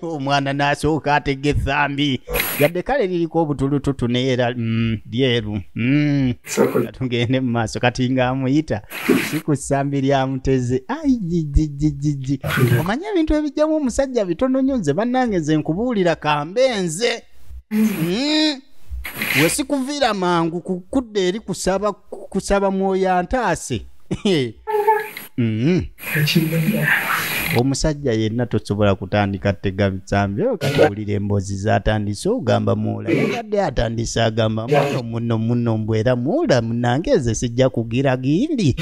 omwana nasooka atega ethambi yadde kale liriko obutulututu neera lyeru tugende mu maaso kati ng'amuyita si ku ssambi lya muteze jijijiji omanye ebintu ebijjamu omusajja bitono nnyo nze bannange nze nkubuulira kambenze we sikuviira mangu kukudda eri kusaba mwoyo antaase omusajja yenna tosobola kutandika tega bitsambi okatawulira emboozi zatandise ogamba muula yabadde atandise agamba muno mbwera muula munange nze sijja kugira gindi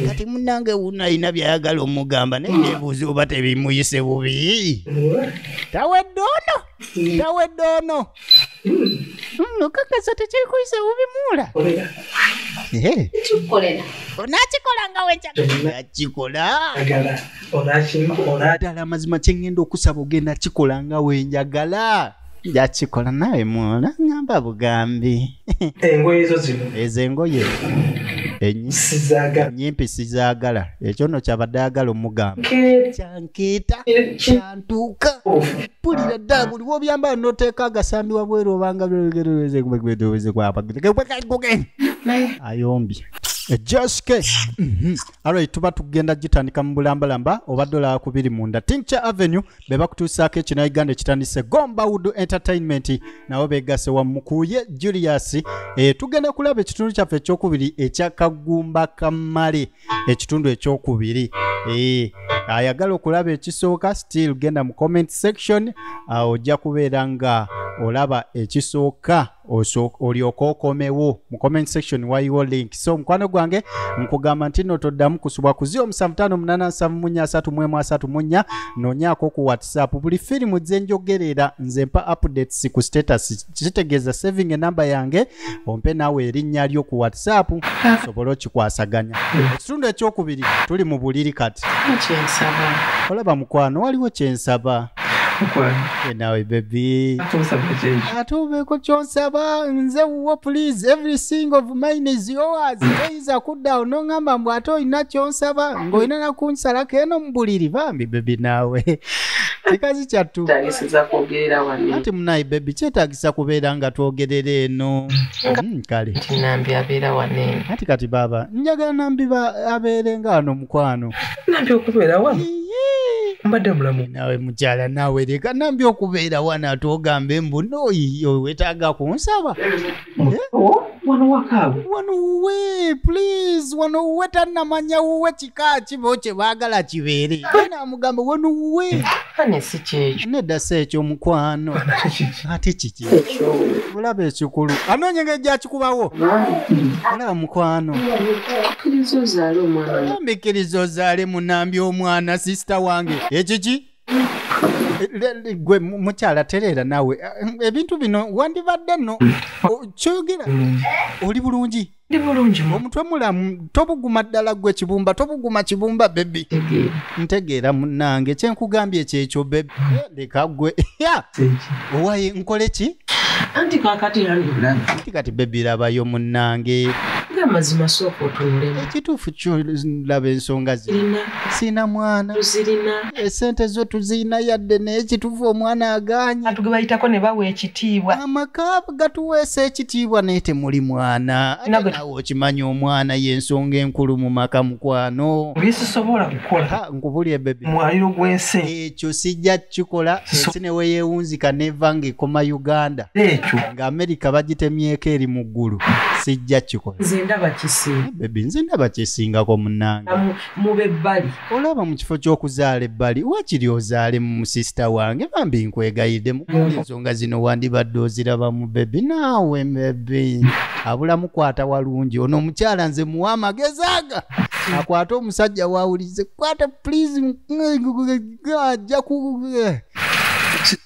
kati munange wuno alina byayagala omugamba naye nebuuzi oba tebimuyise bubi tawedde ono okakasa tekikuyise bubi muula onakikola nga wenjakikola ddala mazima kyengenda okusaba ogenda kikola nga wenjagala jakikola nawe muola ngamba bugambi ezo engoye enyimpi sizaagala ekyo nno kyabadde ayagala omugamba kyankeeta kyantuuka pulira ddala buli wobyambala noteeka agasambi wabweru obanga ayombye Joske alright tuba tugenda gitandika mu bulambalamba obadde olaba kubiri munda Tincture Avenue beba kutuusaako ekino Uganda ekitandise Gomba Wood Entertainment nawo begase wamukuye Julius tugenda kulaba ekitundu kyaffe ekyokubiri ekya Kagumba Kamale ekitundu ekyokubiri ayagala okulaba ekisooka still genda mu comment section ojja kubeera nga olaba ekisooka olyoka okomewo mu comment section wayiwo link so mukwano gwange nkugamba nti no toddamu kusubwa ku 0758733334 nonyaako ku WhatsApp buli firimu zenjogerera nze mpa updates ku status kitegeeza saving enamba yange ompe naawe erinnya lyo ku WhatsApp sobola okikwasaganya ekitundu ekyokubiri tuli mu buliri kati olaba mukwano waliwo kyensaba nawe baby atubeeko kyonsaba nze wuwo please everything of mine is yours toyiza kuddaawo noŋŋamba mbw ate olina kyonsaba ng'olina nakunsalako eno mu buliri bambi baby naawe kikazi kyattu ati munayi baby kyetaagisa kubeera nga twogerera eno kale nambi abeera wane ati kati baba njagala nambi abeere nga wano mukwano nambi okubeera wano mbadde mulamu nawe mukyala nawe leka nambi okubeera wano ate ogambe mbuno oyo wetaaga kunsaba wano wakaawe wano wuwe please wano wuwe tannamanya wuwe kika kibo kye baagala kibeere namugamba wano wuwe ane si kyekyo nedda si ekyo mukwano ate kiki olaba ekikulu anoonya engeri gyakikubawo olaba mukwano kkiriza ozaale omwana mbikiriza ozaale munambi omwana sisita wange ekiki gwe mukyala tereera nawe ebintu bino wandibadde nno kyoyogera oli bulungi ndi bulungi omutwe mulamu tobuguma ddala gwe kibumba tobuguma kibumba bebi ntegeera munnange kyenkugambye ekyekyo bebi leka gwe owaye nkole ki anti kakati anti kati bebi labayo munnange amazima sooka otunulemu ekituufu kyolaba ensonga sina mwana esente zo tuzirina yadde naye ekituufu omwana aganye atuge bayitako ne bawa ekitiibwa amaka gatuweesa ekitiibwa naye temuli mwana nawe okimanyi omwana y'ensonga enkulu mu maka mukwano bisisobola kukola nkubulye bebe mwaliro gw'ensi ekyo sijja kukikola ensi ne weyeewunzika neva ng'ekoma Uganda ekyo ng'Amerika bagitemyeko eri mu ggulu sijja kukikola ndaba kisinga bebi nze ndaba kisingako munnange mube ebbali olaba mu kifo ky'okuzaala ebbali wakiri ozaale mu sisita wange bambi nkwegayidde mu ensonga zino wandibadde oziraba mu bebi naawe bebi abulamu kwata walungi ono omukyala nze muwa amagezi aga akwate omusajja wawulize kwata please ajja ku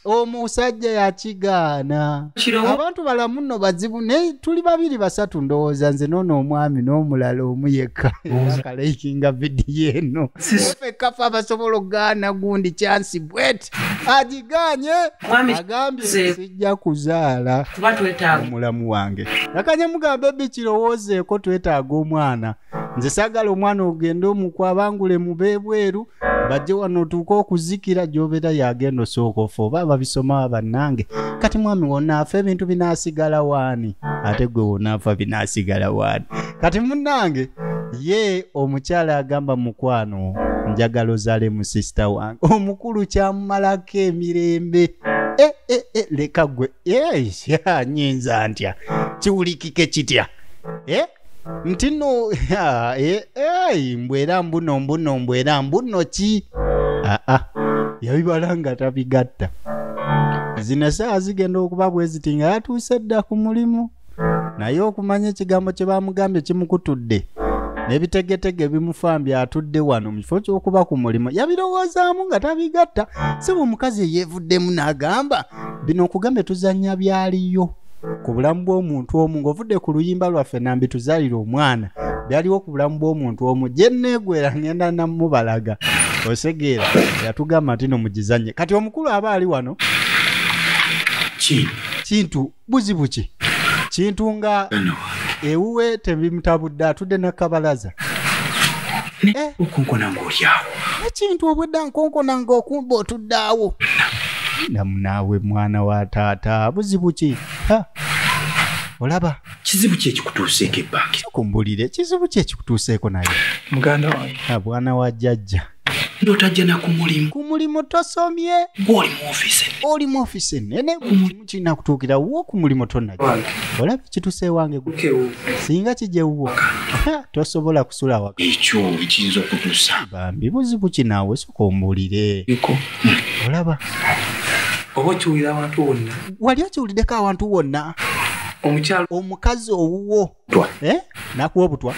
omusajja yakigaana abantu balamu nno bazibu naye tuli babiri basatu ndowooza nze noono omwami n'omulala omu yekka akalaikinga vidiyo eno fekka ffe abasobola okugaana gundi kyansi bwet agiganye agambye sijja kuzaala omulamu wange nakanye mugamba ebi kirowoozeeko twetaaga omwana nze saagala omwana ogende omukwabangule mu beebweru bajje wano otuuka okuzikira gy'obeera yagenda osooka ofa oba babisoma bannange kati mwami wonaafa ebintu binaasigala waani ate gwe wonaafa binaasigala waani kati munnange ye omukyala agamba mukwano njagala ozaale mu sisita wange omukulu kyamumalako emirembe leka gwe nyinza ntya kiwulikike kitya nti no mbwera mbuno ki yabibala nga tabigatta zino saa zigenda okuba bwe ziti nga yatuuse dda ku mulimu naye okumanya ekigambo kye bamugambye kimukutudde n'ebitegetege bimufambye atudde wano mu kifo ky'okuba ku mulimu yabirowoozaamu nga tabigatta si bwe omukazi eyeevuddemu n'agamba bino okugambye tuzannya byaliyo ku bulamu bw'omuntu omu ng'ovudde ku luyimba lwaffe nambi tuzaalire omwana byaliwo ku bulamu bw'omuntu omu gye nneegwera ngenda namubalaga osegeera yatugamba nti no mugizannye kati omukulu aba ali wano kintu buzibu ki kintu nga ewuwe tebimutabudde atudde nakabalaza okonkona ng'olyawo ekintu obwedda nkonkona ng'okumba otudde awo namunaawe mwana wa taata buzibu ki olaba kizibu ki ekikutuuseeko ebbange kumbulire kizibu ki ekikutuuseeko naye muganda wange bwana wa jjajja ndotajja na ku mulimu tosomye oli mu ofiisi ennene mulimu kirina kutuukira wo ku mulimu tonnajja olaba ekituuse wange singa kijewuwo tosobola kusula waka ekyo ekiyinza okutuusa bambi buzibu kinaawe soka ombulire olaba oba okiwulira abantu wonna wali okiwuliddeko abantu wonna omukyalo omukazi owuwo nakuwa obutwa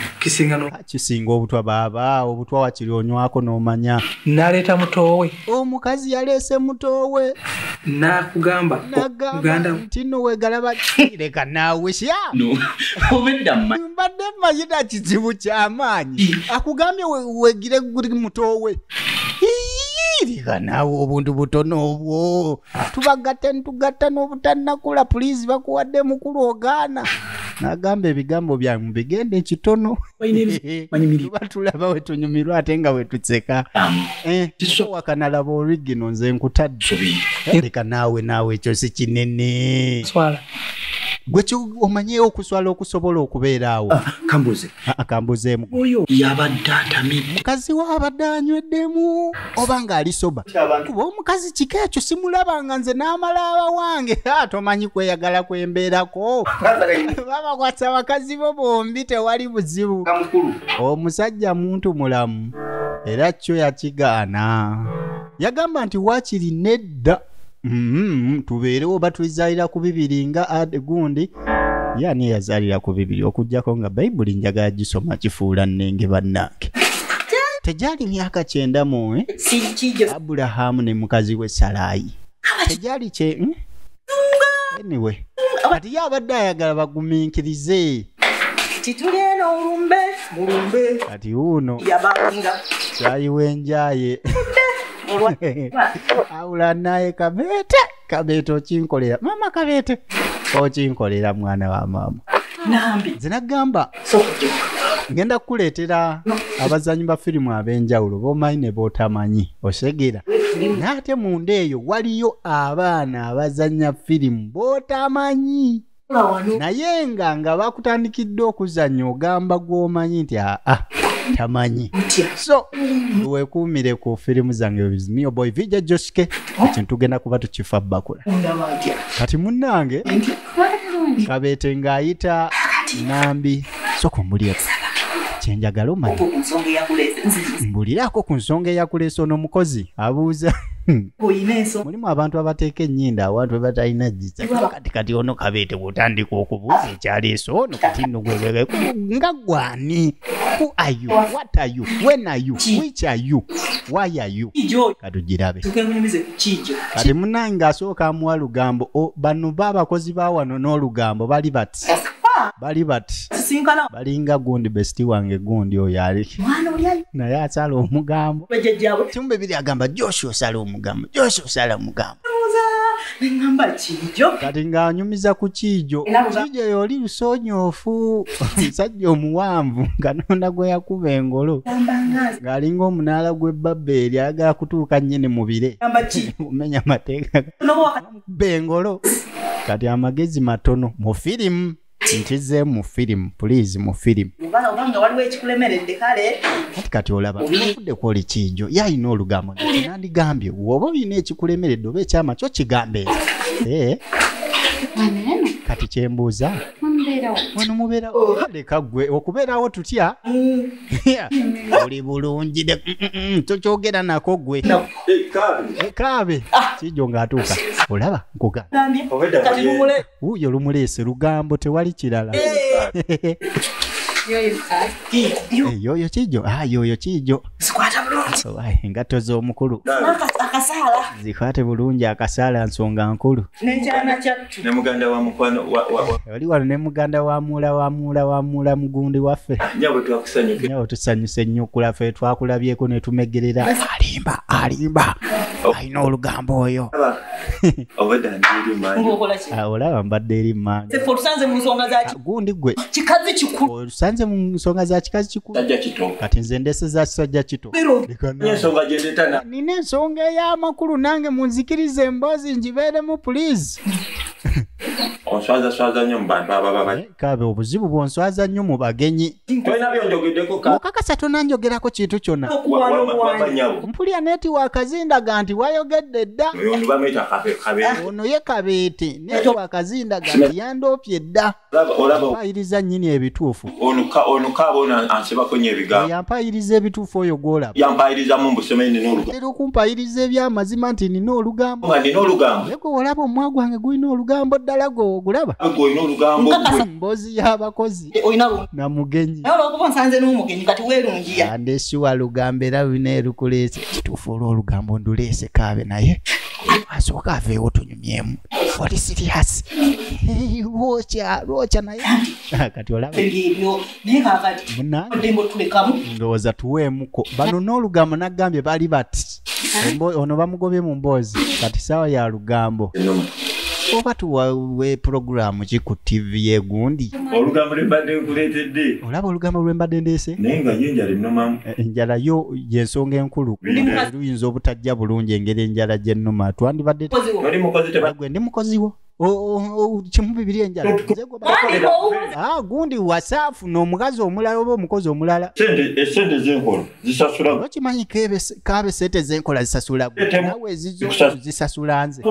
kisinga obutwa baaba obutwa wakiri onywako n'omanya n'aleeta mutoowe omukazi yaleese mutoowe n'akugamba muganda nti no weegalaba leka naawe sya obedda mbadde manyira kizibu ky'amaanyi akugambye weegire guli mutoowe leka naawe obuntu butono obwo tubagatte ntugatta n'obutanakula puliizi bakuwadde mukulu ogaana n'agamba ebigambo byange bigende ekitono tuba tulaba we tunyumirwa ate nga we tutseka wakanalaba olwigino nze nkutadde leka naawe ekyo si kinene gwe omanyeewo okuswala okusobola okubeera awo kambuzeemu oyo yabadde atamidde mukazi we abadde anyweddemu oba ng'ali soba kuba omukazi kika ekyo simulabanga nze n'amala abawange tomanyi kweyagala kwembeerako babakwasa abakazi bo bombi tewali buzibu omusajja muntu mulamu era kyo yakigaana yagamba nti waakiri nedda tubeerewo oba tulizaalira ku bibiri nga gundi yani yazaalira ku bibiri okugjako nga bayibuli njagala gisoma kifuula nnenge bannange tegyali myaka 9 mu Abulahamu ne mukazi we Salaayi tegyali anyway kati yabadde ayagala bagumiikirize titulieno mulumbe kati uno kyayiwe njaye awula naye Kabeete okinkolera mama Kabeete okinkolera mwana wa mama nambi zinagamba ngenda kukuleetera abazanyi ba firimu ab'enjawulo b'omanyi ne b'otamanyi osegera n'ate munda eyo waliyo abaana abazanya firimu b'otamanyi naye nga bakutandikidde okuzanya ogamba gw'omanyi nti tamanyi so weekuumire ku firimu zange bizimio boy vija Joshke ekintu tugenda kuba tukifa bakula kati munnange Kabeete ng'ayita nambi soko mbulirako kyenjagala omanyi mbulirako ku nsonga eyakuleesa ono mukozi abuuza mulimu abantu abateeka ennyindo awantu we batalina jjiza kati ono Kabeete bw'otandika okubuuza ekyaleesa ono kati nno nga gwani who are you what are you when are you which are you why are you katugirabe kati munnange ng'asooka amuwa lugambo bano b'abakozi ba wano n'olugambo bali bati balinga gundi besiti wange gundi oyo ali naye asala omugambo kimbe biri agamba Joshua osala omugambo Ngamba kijo. Kati ng'anyumiza ku kijo. Kijo yoli lusonyoofu. Omusajja omuwanvu Katonda gwe yakuba engolo. Ng'alinga omunaala gw'Ebbabeeri ayagala kutuuka nnyini mu bire. Omenya amateeka. Bengolo. Kati amagezi matono mu firimu. Nkize mu firimu, please mu firimu. Obanga waliwo ekikulemeredde kale. Kati olaba ofudde kwoli kijo yalina olugambo nandigambye woba olina ekikulemeredde oba ekyama kyo kigambe kati kyembuuza wano mubeerawo leka gwe okubeerawo tutya oli bulungi tokyogera nako gwe kaabe kijo ng'atuuka olaba nkuga wuuyo lumuleese lugambo tewali kirala yoyo kijo yoyo kijo Sikwata bulungi engatto z'omukulu akasaala zikwate bulungi akasaala nsonga nkulu n'ekyana kyattu ne muganda wa mukwano oli wano ne muganda wa muula mugundi waffe nyawe twakusanyuke nyawe tusanyuse nnyo okulaffe twakulabyeko ne tumegerera alimba alina olugambo oyo obadde ndiri manyi ng'okola ki olaba mbadde eri mmange ffe olusanze mu nsonga zaki gundi gwe kikazi kikulu olusanze mu nsonga za kikazi kikulu tajja kito kati nze ndeseza kisajja kito ensonga gyendetana nina ensonga ey'amakulu nange munzikirize emboozi ngibeeremu please onswaza nnyo mu bantu ababa kaabe obuzibu bw'onswaza nnyo mu bagenyi tolina byonjogeddeko okakasa tonanjogerako kintu kyonna mpulya netiwaaka zindaga nti wayogedde dda ono bamuyita kabe ono ye kabeete netiwaaka zindaga nti yandoopye dda mpayiriza nnyini ebituufu ono kaaba ono ansibako nnyo ebigambo yampayiriza ebituufu oyo gw'olaba yampayirizamu mbusomenyi nina olugambo era okumpayiriza ebyamazima nti nina olugambo nga nina olugambo ego olaba omwa gwange gulina olugambo ddala gw'ogulaba gwe olina olugambo gwe mboozi y'abakozi olina na mugenyi naye olwokuba nsanze n'omugenyi kati weerungiya andesiwa lugambo era lulina erukuleese kituufu olw'olugambo nduleese kaabe naye asooka aveewo tunyumyemu oli siriasi lwokya naye kati olaba ebyo naye kaakati oddembo tulekamu ndowooza tuweemuko bano n'olugambo naggambye bali bati ono bamugobye mu mboozi kati saawa ya lugambo oba tuwawe programu ki ku TV yegundi olugambo lwembadde nkuleetedde olaba olugambo lwembadde ndeese naye nga ye enjala ennumamu enjala yo yensonga enkulu luyinza obutajja bulungi engeri enjala gyennuma twandibadde oli mukozi gwe ndi mukoziwo kimu bibiri enjala gundi wasaafu n'omukazi omulala oba omukozi omulala esente z'enkola zisasula okimanyi kaabe sente z'enkola zisasula gwe nawe ezizo zisasula nze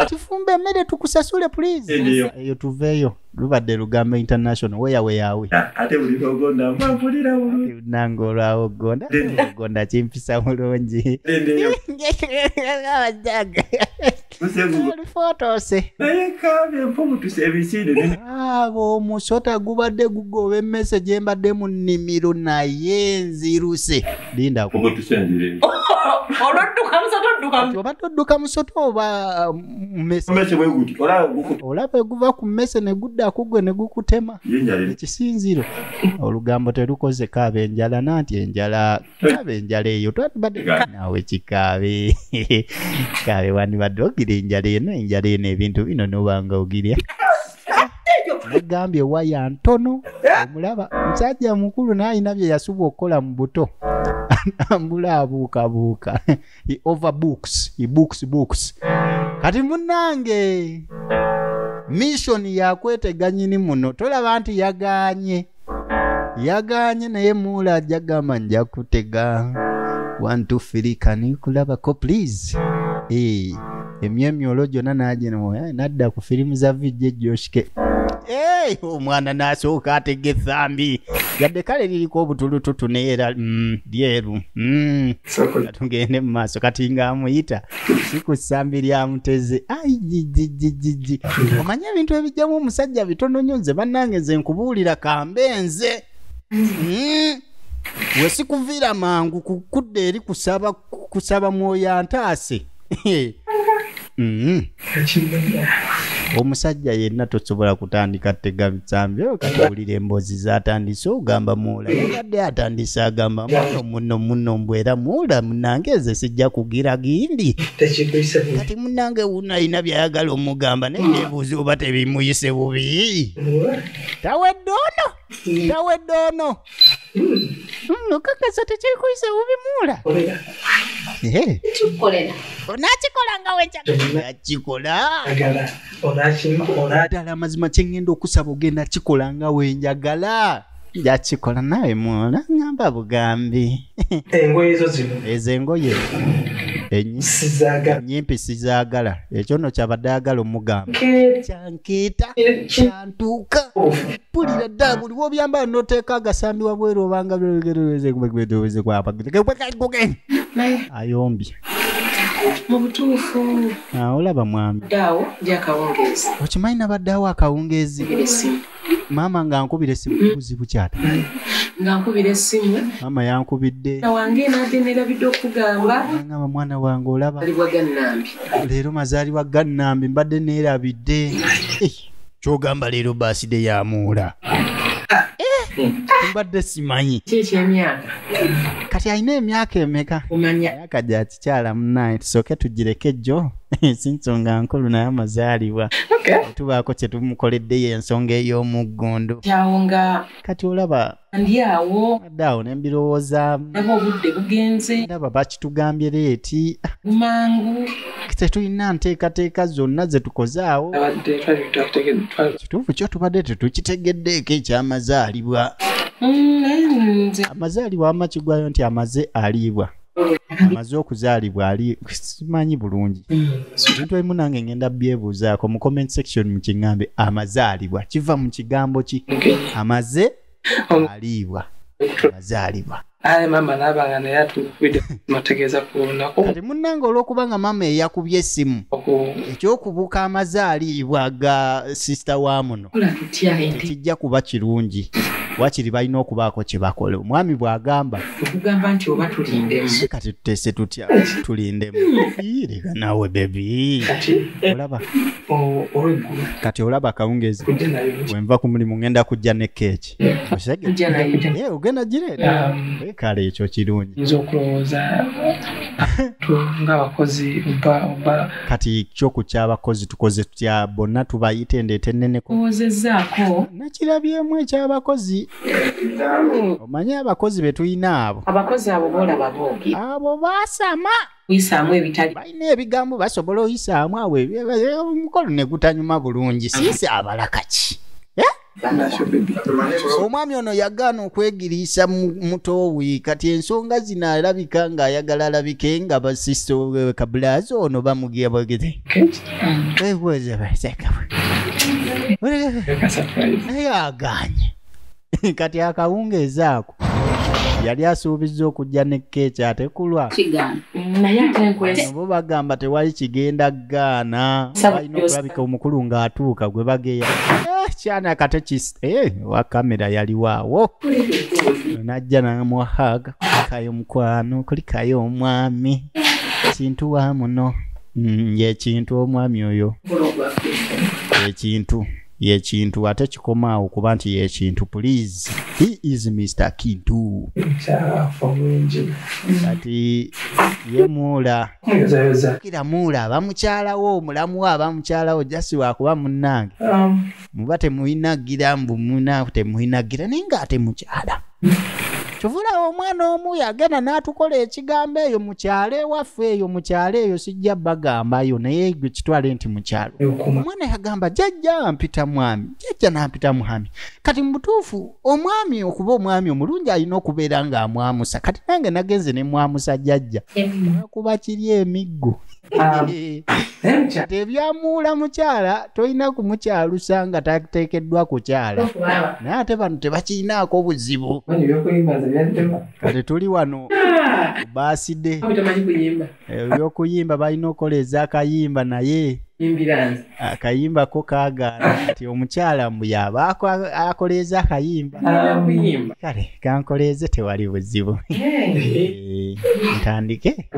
tifumba emmere tukusasule please eyo tuveeyo lubadde lugambo international weyaweyawe ate buli logonda mpulira nange olwawo gonda kimpisa bulungi abajaga olifotose naye kaabye mpomutuse ebisiire abo omusota gubadde gugoba emmese gye mbadde mu nnimiro naye nziruse linda okutusenjire olodduka musota obadde odduka musota oba mmese bweguti olaba eguva ku mmese ne gudda kugwe ne gukutema ekisinziro olugambo terukoze kaaba enjala nanti enjala kaaba enjala eyo twandibadde nawe kikaabe kaabe wandibadde ogira enjala eno ebintu bino nobanga ogirya nagambye waya ntono omulaba musajja mukulu nayina bye yasuba okukola mu buto ambula abuukabuuka he overbooks he books kati munnange mission yakweteganyini muno tolaba nti yaganye naye muula ajja gamba nja kutega 1 2 3 kani kulabako please emyemyolo gyonna nadda ku firimu za vijje joshke omwana nasooka atega ethambi yadde kale liriko obutulututu neera lyeru tugende mu maaso kati nga amuyita si ku ssambi lya muteze jijijiji omanye ebintu ebijjamu omusajja bitono nnyo nze bannange nze nkubuulira kambenze wesikuviira mangu kukudda eri kusaba mwoyo antaase omusajja yenna tosobola kutandika tega bitsambi okatawulira emboozi zatandise ogamba muula yabadde atandise agamba muno mbwera muula munange eze sijja kugira gindi kati munange unayina byayagala omugamba naye nebuuza oba tebimuyise bubi tawedde ono okakasa tekikuyise bubi muula onakikola nga wenjakikola ddala amazima kyengenda okusaba ogenda kikola nga wenjagala jakikola nawe muola ngamba bugambi ezo engoye enyimpi sizaagala ekyo nno kyabadde ayagala omugamba kyankeeta kyantuuka pulira ddala buli wobyambala noteeka agasambi wabweru obanga ayombye mu butuufu olaba mwami daawo gyakawungeezi okimanyi nabaddaawo akawungeezi maama nga nkubira essimu buzibu kyata nga nkubira essimu maama yankubidde wange nadde nerabidde okugamba ngamba mwana wange olaba alibwa gannambi leero mazaalibwa gannambi mbadde neerabidde kyogamba leero baaside yamuula mbadde simanyi kyekyemyaka kati alina emyaka emeka omanya myaka gya kikyala munaye tusooke tugireke jjo si nsonga nkulu naye amazaalibwa tubaako kyetumukoleddeyo ensonga ey'omuggondo kyawo nga kati olaba ndi awo addaawo nembirowoozaamu naba obudde bugenze ndaba bakitugambye leeti mangu tetulina nteekateeka zonna ze tukozaawo kituufu kyo tubadde tetukitegeddeeko ekyamazaalibwa amazaalibwa amakigwayo nti amaze aliibwa amaze okuzaalibwa ali simanyi bulungi bintu ebimu nange ngenda byebuuzaako mu comment section mu kiŋŋambe amazaalibwa kiva mu kigambo ki amaze aliibwa amazaalibwa mama nabanga naye atukubidde mategeeza ku lunaku kati munnange olw'okubanga mama eyakubye essimu ekyokubuuka amazaalibwa ga sisita wa muno tekijja kuba kirungi wakiri balina okubaako kye bakola omwami bw'agamba okugamba nti oba tulindemu kati tuteese tutya tulindemu leka naawe bebi olaba kati olaba kawungezi wenva ku mulimu ngenda kujja ne keeki ogenda gireeta kale ekyo kirungi nza okulowooza ng'abakozi oba kati kyoku ky'abakozi tukoze tutya bonna tubayite endeeta enneneko owozezzaako nakirabyemu eky'abakozi omanyi abakozi be tulina abo abakozi abo boolaba boogi abo baasama oyisaamu ebitali balina ebigambo basobola oyisaamu awo omukolo ne gutanyuma bulungi siisi abalaka ki omwami ono yagaana okwegiriisa mutowi kati ensonga zino alabika ng'ayagala alabike nga basisto kabulazi ono bamugira bageze naye aganye kati akawungeezi ako yali asuubizza okujja ne keeki ate kulwa bo bagamba tewali kigenda gaana balina okulabika omukulu ng'atuuka gwe bageya kyana katekisi wa kamera yaliwaawo najja namuhaga kulikayo mukwano kulikayo omwami kintu wa muno yekintu omwami oyo yekintu ate kikomaawo kuba nti yekintu please he is Mr. Kintu kati ye muula kira muula abamukyalawo omulamu abamukyalawo jasi wakuba munnange muba temuyinagira temuyinagira naye ng'ate mukyala kyovula omwana omu yagenda n'atukola ekigambo eyo mukyalo ewaffe eyo mukyalo eyo sijja bagambayo naye gwe kitwale nti mukyalo omwana yagamba jjajja mpita mwami jjajja nampita mwami kati mu butuufu omwami okuba omwami omulungi alina okubeera ng'amwamusa kati nange nagenze ne mwamusa jjajja kuba kiri emiggo kati ebyamuula mukyala tolina kumukyalusa nga tateekeddwa kukyala naye ate bano tebakirinaako buzibu kati tuli wano baaside ebyokuyimba balina okukoleza akayimba naye akayimba ko kaagaana kati omukyala mbu yaba akoleeza akayimba kale kankoleeze tewali buzibu ntandike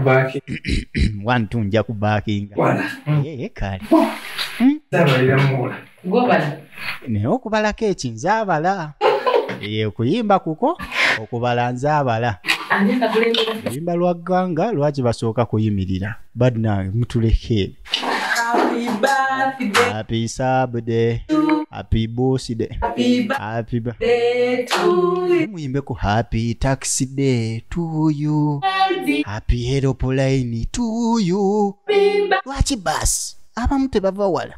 wantu nja kubaakinga kale Gobala. naye okubala keeki nze abala okuyimba kuko okubala nze abala Ani akakulembera. oluyimba lwa gganga lwaki basooka kuyimirira badnange mutuleke Happy birthday. happy sabde happy birthday happy Day to you. muyimbe ku happy taxi day to you happy aeroplane to you lwaki basi abamu tebava wala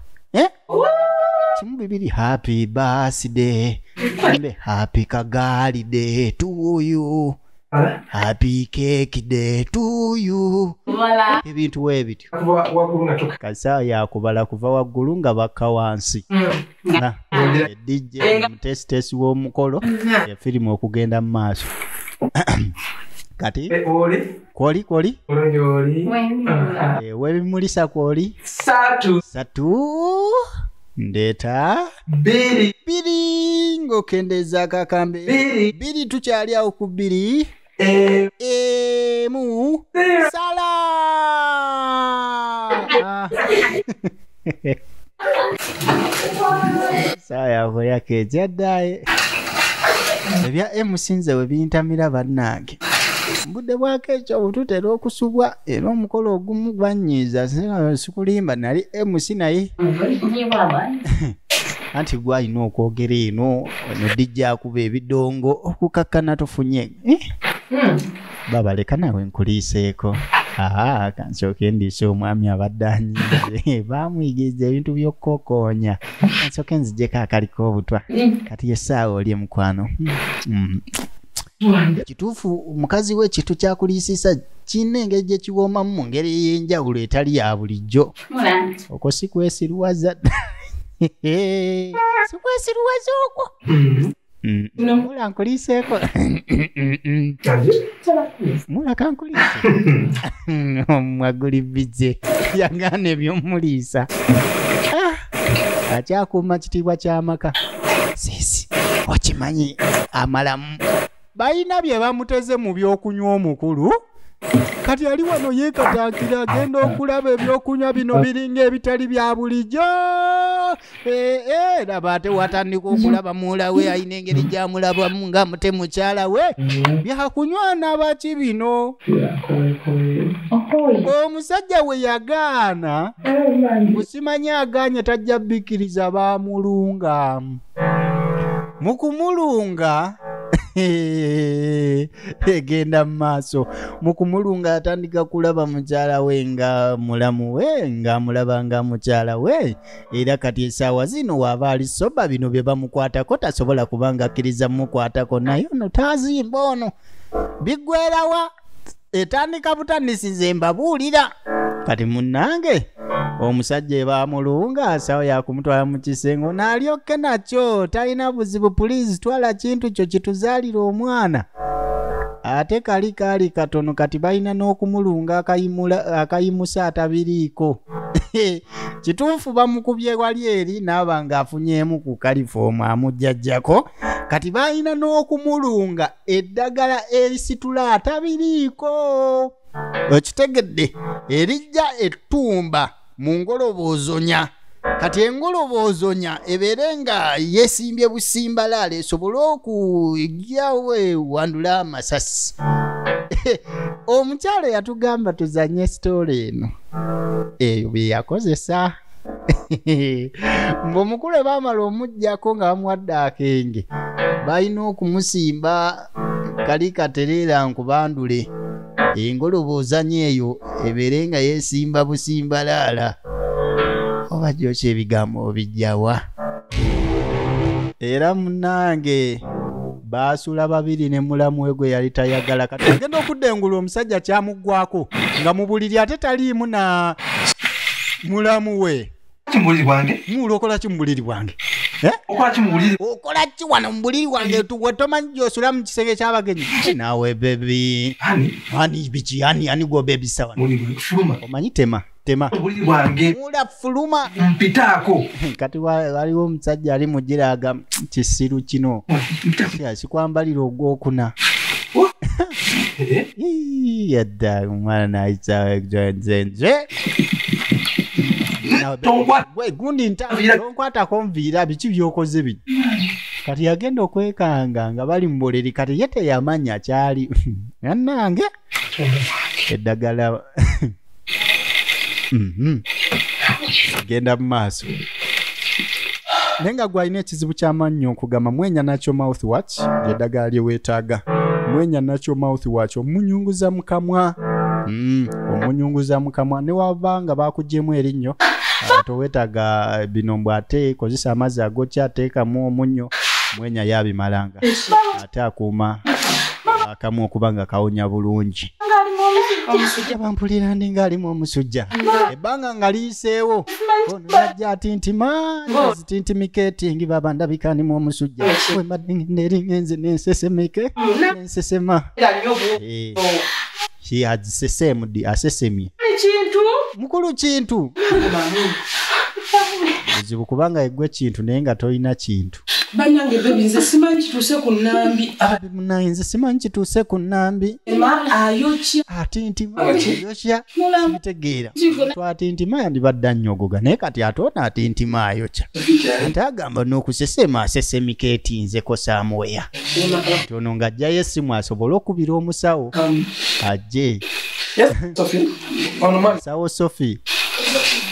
kimu bibiri happy birthday muyimbe happy kagaali day to you happy cake day to you ebintu weebityo kasa yakubala kuva waggulu nga bakka wansi DJ mutesitesi w'omukolo yafirimu okugenda mu maaso kati kwoli webimulisa kwoli satu ndeeta biri ng'okendeza akakambe biri tukyali awo ku biri emu sala saa yakoyako ejyaddaye ebya emusinze we bintamira bannange budde bwako ekyo obututera okusubwa era omukolo ogumu gwanyiiza sikulimba nali emusi naye anti gwalina okwogera eno eno dijja akuba ebidongo okukakkana tofunye babaleka nawe nkuliiseeko kansooke ndiise omwami abadde anyiize bamuyigiriza ebintu by'okukokoonya kansooke nzijeko akaliko obutwa kati yesaawa oli emukwano kituufu omukazi we kitu kyakuliisiisa kirina engeri gye kiwoomamu mu ngeri ey'enjawulo etali ya bulijjo okwo si kwesiruwaza si kwesiruwaza okwo mula nkuliiseeko mula kankuliise mwaguli bize yagaana ebyomuliisa akyakuuma kitiibwa ky'amaka sisi okimanyi amalamu balina bye bamuteze mu byokunywa omukulu kati ali wano yeekataakira agenda okulaba ebyokunywa bino biringa ebitali bya bulijjo laba ate watandika okulaba muwala we alina engeri gyamulabamu nga mute mukyala we byakunywa nabaki bino omusajja we yagaana busimanyi aganye tajja bbikiriza bamulunga mu kumulunga egenda mu maaso mu kumulunga atandika kulaba mukyala we nga mulamu we ng'amulaba nga mukyala we era kati essaawa zino waaba ali soba bino bye bamukwatako tasobola kubanga akkiriza mumukwatako naye ono taazimba ono biggwerawa etandika butandisi nze mbabuulira kati munnange omusajja ebamulunga asawo yakumutwala mu kisengo n'alyokke nakyo talina buzibu pulizi twala kintu kyo kituzaalira omwana ate kali kaali katono kati balina n'okumulunga akayimusa atabiriiko kituufu bamukubye wali eri naaba ng'afunyeemu ku kalifoomu amujjajjako kati balina n'okumulunga eddagala erisitula atabiriiko okitegedde erijja ettumba mu ngoloboozonya kati engoloboozonya ebeere nga yeesimbye busimbalaala esobole okugyawe wandula amasasi omukyalo yatugamba tuzanye sitole eno eyo bye yakozesa ng'omukulu baamala omuggyako nga bamuwadde akenge balina okumusimba kali katereera nkubandule engoloboozanya eyo ebeere nga yeesimba busimbalaala oba gyokyo ebigambo obijjawa era munnange baasula babiri ne mulamu we gwe yali tayagala kati agenda okuddengula omusajja kyamuggwako nga mu buliri ate taliimu na mulamu we kimbuliri bwange mulokola kimbuliri bwange okola kimubuliri okola ki wano mu buliri wange wetomanyi gyosula mu kisenge ky'abagenyi naawe bebi ani biki ani gwo bebi sawa omanyi tema obuliri bwange mula fuluma mpitaako kati waliwo omusajja ali mugiraga kisiru kino sikwambalira ogwokuna yadda omwana nayitsawo nze Tonkwata. gundi ntatonkwatako nviira biki byokoze bino kati yagenda okwekanga nga bali muboleri kati ye teyamanya kyali yannange eddagala genda mu maaso naye nga gwalina ekizibu ky'amannyo okugamba mwenya nakyo mouthwash eddagala lye weetaaga mwenya nakyo mouthwash omunyunguza mu kamwa omunyunguza mu kamwa ne waba nga bakugyemu erinnyo toweetaaga bino mbw ate kozesa amazzi agokya ateekamu omunnyo mwenya yabimalanga ate akuuma akamu okuba nga kawonya bulungi omusujja bampulira ndi ng'alimu omusujja ebbanga nga liyiseewo ono yajja atintima zitintimiketingi baba ndabikanimu omusujja wembadde ngenda eri ngenze nensesemeke nensesema azisesemudi asesemye mukulu kintu buzibu kubanga egwe kintu naye nga tolina kintu Banyange baby nze simanyi kituuse ku nnambi. Munaye nze simanyi kituuse ku nnambi. Ema ayokya. Atintima ayokya. Kitegeera. Twatintima yandibadde annyogoga naye kati ate ono atintima ayokya. Ate agamba n'okusesema asesemikeeti nzeko Samuweya. Ono ng'ajjayo essimu asobole okubira omusawo. Ajje. Sawo Sophie.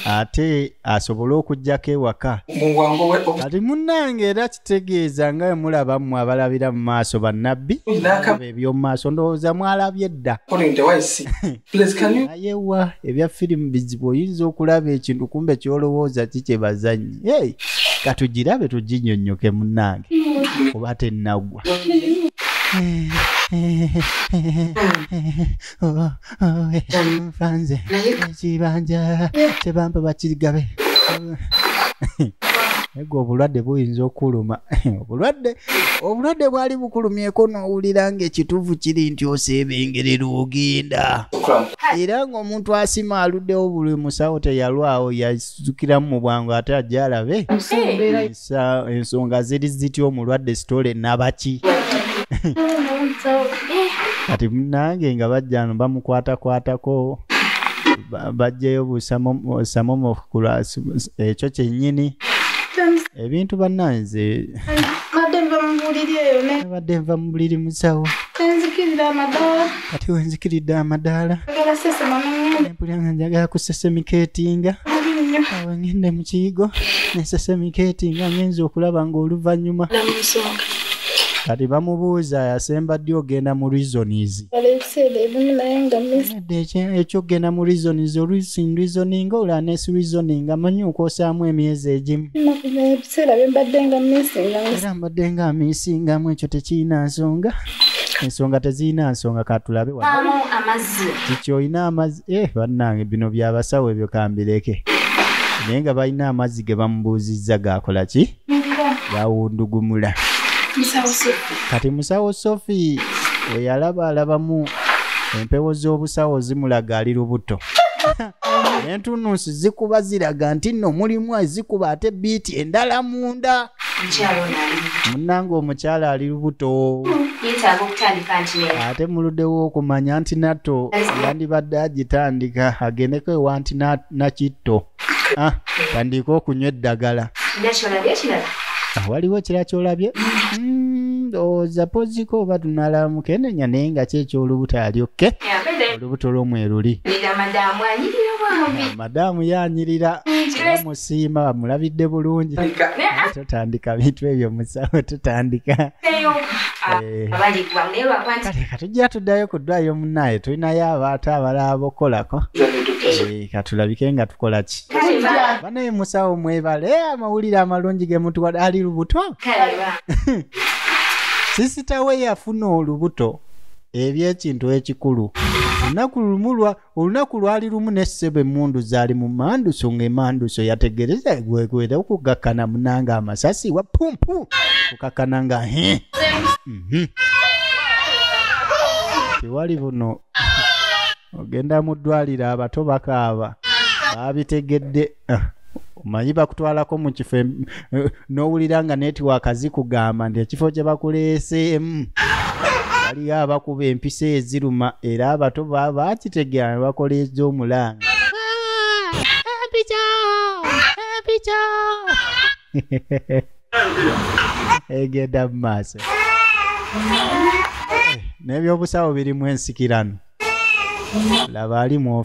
Ate asobole okujjako ewaka kati munnange era kitegeeza nga mulaba mmwe abalabira mu maaso bannabbi eby'omu maaso ndowooza mwalabye edda ayewa ebya firimu bizibu oyinza okulaba ekintu kumbe kyolowooza kikye bazannyi katugirabe tuginnyonnyoke munnange oba tennaggwa Franze ekibanja tebampa bakirigabe ego obulwadde buyinza okuluma obulwadde bwali bukulumyeko n'owulira ng'ekituufu kiri nti oseebengerera ogenda era ng'omuntu asima aluddewo buli musawo teyalwawo yazukiramu mu bwangu ate ajja alabe ensonga ziri zitya omulwadde sitole nabaki kati munange nga bajjano bamukwatakwatako bajjayo busamomo ekyo kyennyini ebintu bannanze badde nva mu buliri musawo kati wenzikiridde amadaala empulira njagala kusesemikeetinga awo ngende mu kiyigo nesesemikeetinga ngenza okulaba ng'oluvannyuma kati bamubuuza yasemba ddi ogenda mu reasons ekyogenda mu reasons reasoning olwa nesi reasoning amanyi okwosaamu emyezi egimu era mbadde nga miisingamu ekyo tekirina nsonga ensonga tezirina nsonga katulabe kikyoyina amazzi bannange bino byabasawo ebyo kambireke naye nga balina amazzi ge bamubuuzizza gakola ki gawundugumula kati musawo Sophie weyalabalabamu empewo z'obusawo zimulaga ali lubuto entunuusi zikuba ziraga nti nno mulimu ezikuba ate biiti endala munda munnange omukyala ali lubuto ate muluddewo okumanya nti natto yandibadde agitandika agendeko ewa nti nakitto tandika okunywa eddagala waliwo ekira kyolabye ndowooza poziko oba tunalamuke nenya naye nga kyekyolubuto alyokke olubuto lw'omweruli madaamu yanyirira bamusiima bamulabidde bulungi totandika bintu ebyo musawo tutandika katujja tuddayo ku ddwaliro munnaye tulinayo abaata abalaba bokolako katulabike nga tukola ki banaye musawo mwebale amawulire amalungi ge mutuwa ali lubuto sisita we yafuna olubuto ebyekintu ekikulu olunaku lwali lumu n'essebe emmundu zaali mu manduso ng'emanduso yategereza egwekwera okugakkana munanga amasasi wa pumpu kukakkana nga tewali buno ogenda mu ddwaliro abato bakaaba babitegedde omanyi bakutwalako mu kifo n'owulira nga netiwaaka zikugamba nti ekifo kye bakuleeseemu waliyo abakuba empisa eziruma era abato bakitegeera ne bakola ez'omulanga egenda mu maaso n'ebyobusawo birimu ensikirano laba ali mu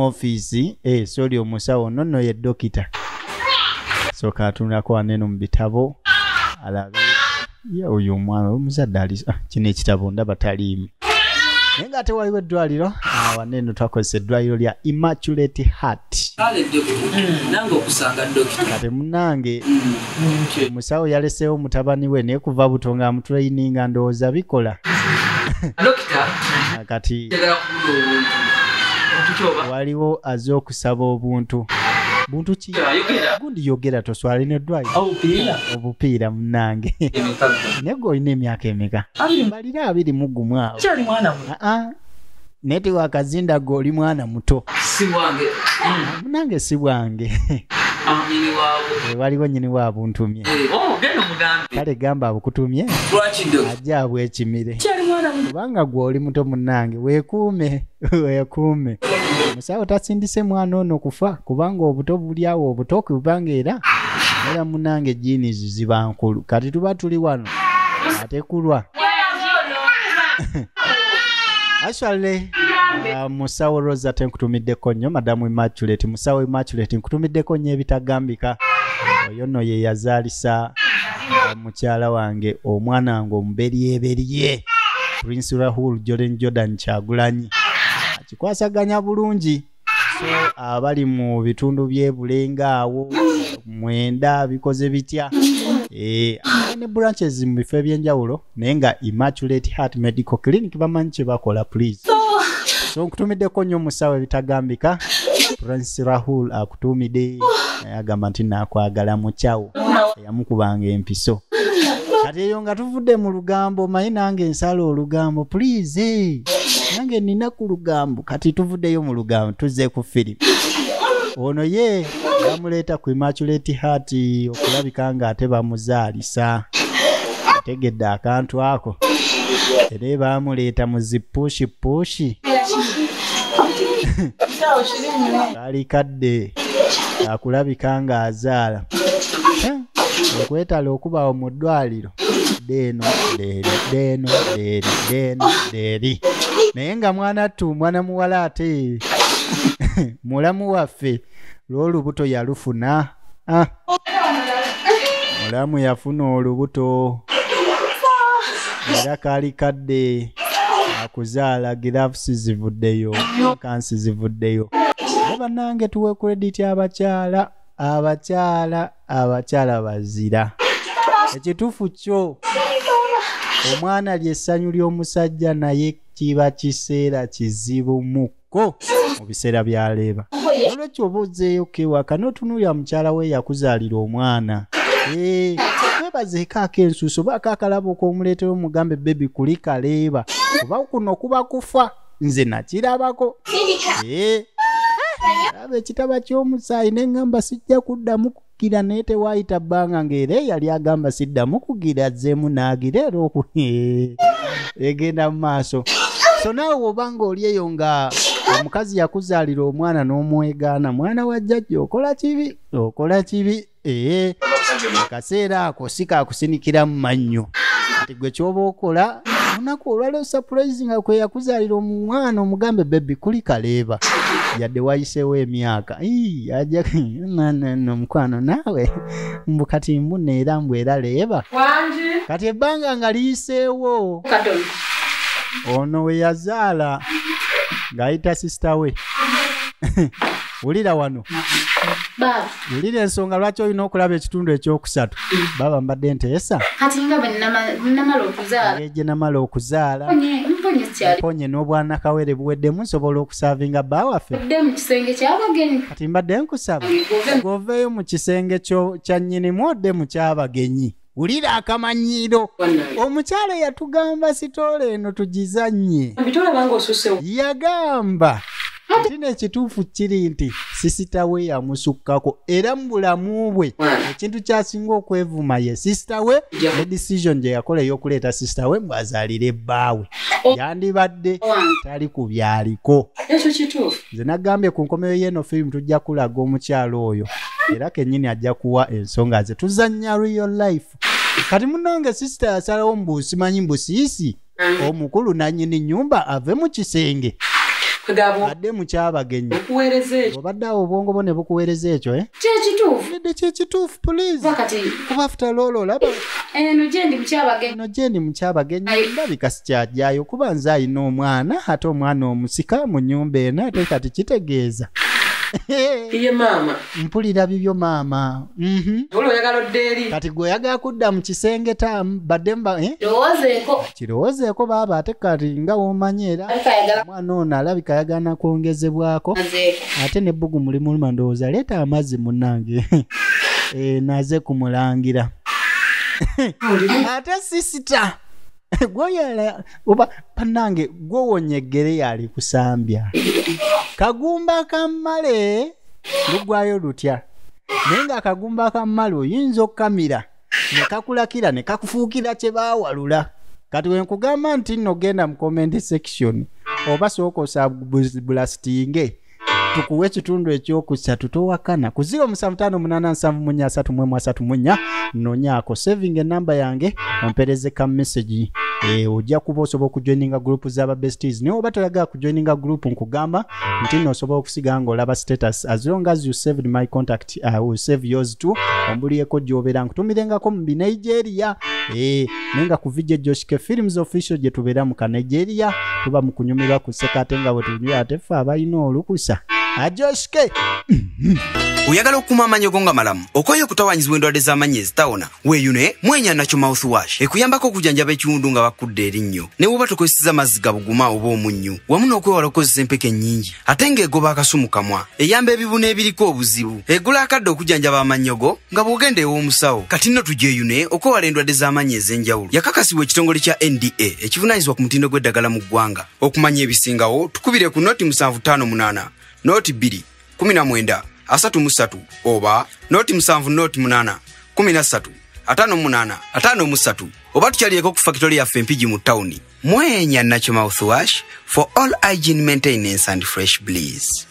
ofiisi soli omusawo nonno ye dokita soka atunulako waneno mu bitabo alabe oyo omwana omuzadde ali kino ekitabo ndaba taliimu naye nga ate waliwo eddwaliro waneno twakozesa eddwaliro lya Immaculate Heart nange okusanga dokita kati munange omusawo yaleseewo mutabani we naye kuva buto nga amutraininga ndowooza bikola dokita kati njagala kubula obuntu otutoba waliwo aze okusaba obuntu buntu ki gundi yogera toswala neddwaliro obupiira munange naye gwe olina emyaka emeka balira 21 awo kyali mwana naye tewakazinda gwe oli mwana muto si bwange munange si bwange nyini waabo waliwo nyini waabo ntumye genda mugambe kale gamba abukutumye lwaki ndo ajja abwekimire kyali mwana muto kubanga gwe oli muto munange weekuume musawo tasindise mwana ono kufa kubanga obuto buli awo obuto kubanga era munange jiini ziba nkulu kati tuba tuli wano ate kulwa Actually, musawo Rosa tenkutumiddeko nnyo madamu Immaculate musawo Immaculate nkutumiddeko nnyo ebitagambika oyo nno ye yazaalisa mukyala wange omwana wange omuberyeberye Prince Rahul Jordan Kyagulanyi akikwasaganya bulungi so abali mu bitundu by'ebulenga awo mwenda bikoze bitya ne branches mu bifo ebyenjawulo naye nga Immaculate Heart Medical Clinic bamanyi kye bakola please so nkutumiddeko nnyo musawo ebitagambika Prince Rahul akutumide agamba nti nakwagala mukyawo yamukubanga empiso kati eyo nga tuvudde mu lugambo mayi nange nsala olugambo please nange nina ku lugambo kati tuvuddeyo mu lugambo tuzze ku firimu ono ye bamuleeta ku Immaculate Heart okulabika nga ate bamuzaalisa ategedde akantu ako era bamuleeta mu zipushi kali kadde akulabika nga azaala okwetala okubawo mu ddwaliro deno deri naye nga mwana muwala ate mulamu waffe lw'olubuto yalufuna mulamu yafuna olubuto era kaali kadde akuzaala girafisi zivuddeyo kansi zivuddeyo bannange tuwe credit abakyala bazira ekituufu kyo omwana lyessanyu ly'omusajja naye kiba kiseera kizibu mukko mu biseera byaleeba olwekyo oba ozzeeyo kewaka n'otunuulira mukyala we yakuzaalira omwana webazeeko ak'ensuuso oba akakalabo k'omuleetera omugambe bebi kuli kaleeba oba kuno kuba kufa nze nakirabako aba ekitaba ky'omusaayi neŋŋamba sijja kuddamu kugira naye tewaayita bbanga ng'era yali agamba siddamu kugira azzeemu n'agira era egenda mu maaso so naawe obanga oli eyo nga omukazi yakuzaalira omwana n'omwegaana mwana wa jjajja okola kibi akaseera ako si kakusinikira mu mannyo kati gwe ky'oba okola olunaku olwaleo surprise nga kwe yakuzaalira omwana omugambe bebi kuli kaleeba yadde wayiseewo emyaka omukwano naawe mbu kati mbuneera mbu era leeba kati ebbanga nga liyiseewo ono we yazaala ng'ayita sisita we wulira wano wulira ensonga lwaki olina okulaba ekitundu ekyokusatu baba mbadde nteesa kati nga bwe namala okuzaala eje namala okuzaala mponye n'obwanakawere buweddemu nsobola okusaavinga bba waffe mu kisenge ky'abagenyi kati mbadde nkusaba ng'oveeyo mu kisenge kya nnyinimu odde mu ky'abagenyi wulira akamanyiiro omukyala yatugamba sitoola eno tugizannye yagamba Tine ekituufu kiri nti sisita we yamusukkako era mu bulamu bwe ekintu kyasinga okwevuma ye sisita we ne decision gye yakola ey'okuleeta sisita we mbwazaalire ebbaawe yandibadde tali ku byaliko. Ekyo kituufu. Nze nagambye ku nkomeyo y'eno firimu tujja kulaga omukyalo oyo era kennyini ajja kuwa ensonga ze tuzannya real life. Kati munange sisita yasalawo mbusimanyi mbusiisi omukulu nannyini nnyumba ave mu kisenge adde mu kyabagenyi obadde awo obwongo bwo ne bukuweereza ekyo kyekituufu please kuba after lolo olaba eno gyendi mu kyabagenyi ndabika sikyajjayo kuba nze alina omwana ate omwana omusika mu nnyumba eno ate kati kitegeeza Iye mama. Mpulira bibyo mama. Ulo oyagala oddeeri. Kati gwe oyagala kudda mu kisenge tamu baddemba Lowoozeeko. Kirowoozeeko baaba ate kati nga w'omanyeera. Omwana ono alabika ayagala kwongezebwako. Ate n'ebbugu mulimu ndowooza leeta amazzi munnange. Naze kumulangira. Ate sisita. Gwoyala oba panange gwowonyegere yali kusambya. Kagumba kamale lugwayo lutya. Nenga kagumba kamale oyinza okkamira ne kakulakira ne kakufuukira kye baawalula. Kati we nkugamba nti nno genda mu comment section oba sooka osablastinge tukuwe ekitundu ekyokusatu towakana ku 0758733334 nonyaako saving enamba yange ompereze ka message ojja kuba osobola okujoininga group z'aba besties naye oba toyagala kujoininga group nkugamba nti nno osobola okusiga ng'olaba status as long as you saved my contact I will save yours too ombulieko gy'obeera nkutumirengako mu Nigeria nenga ku VJ Joshke Films official gye tubeera mu Nigeria tuba mu kunyumirwa ku sekate nga bwe tunywa ate ffe abalina olukusa Ajoshke Uyagala okuma amanyogo nga malamu okoye okutawanyizibwa endwadde z'amanyi ezitawona weeyune mwenya nakyo mouthwash ekuyambako okujanjaba ekiwundu nga bakudde erinnyo ne bw'oba tokozeseza mazzi ga buguma oba omunnyu wamu n'okwewala okukozesa empeke ennyingi ate ng'egoba akasumu kamwa eyamba ebibuna ebiriko obuzibu egula akadde okujanjaba amanyogo nga bw'ogenda ew'omusawo kati nno tugyeyune okwewala endwadde z'amanyi ez'enjawulo yakakasibwa ekitongole kya NDA ekivunaanyizibwa ku mutindo gw'eddagala mu ggwanga okumanya ebisingawo tukubire ku noti 758 noti 2 19 33 oba noti 7 noti 8 13 58 53 oba tukyaliyeko ku factory yaffe Mpigi mu tawuni mwenya nakyo mouthwash for all hygiene maintenance and fresh bliss.